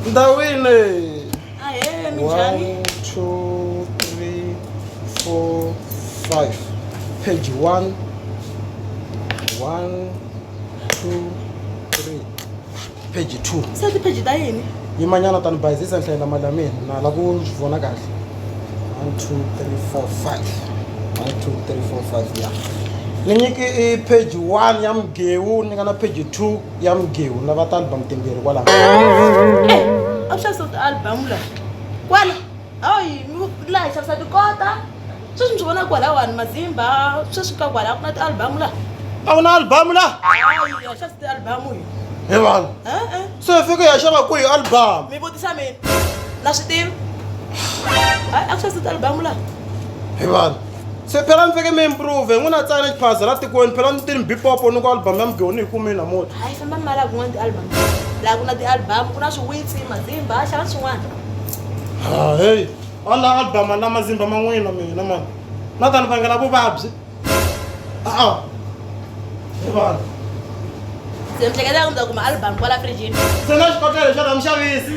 Ndawini. Ahe, minjani? 1, 2, 3, 4, 5. Page 1. 1, 2, 3. Page 2. Sati page ta yini? Yimanyana tani bayizisa nhlela mali ya mina na la ku vona kahle. 1, 2, 3, 4, 5. 1, 2, 3, 4, 5 ya. Ni nyiki page 1 ya Mgewu ni kana page 2 ya Mgewu na va album timbirhi kwala. A swi xavisa album la. Kwala. Hayi, la hi xavisa tikota. Sweswi mi swi vona kwalawani mazimba, sweswi ka kwala ku na ti-album la. A wu na album la? Hayi, ha xavisa ti-album hi. He vanhu. Se fike ya xava kwihi album? Mi vutisa mina. Na swi tivi. Hayi, a ku xavisa ti-album la. He vanhu. Se phela ni fike mi improve n'wina tsana xiphaza la tikweni phela ni tini bipopo ni ku album ya Mgewu ni yi kumile namuntlha. Hayi, famba mi mala kun'wana ti-album. Laha ku na ti-album, ku na swin'witsi, mazimba, xava swin'wana. Hey, ala album na mazimba ma n'wina mina mani. Na ta ni vangela vuvabyi. He vanhu. Se mi hleketa ku mi ta kuma album kwala fridge. Se na xikotlelo xa ra mixavisi.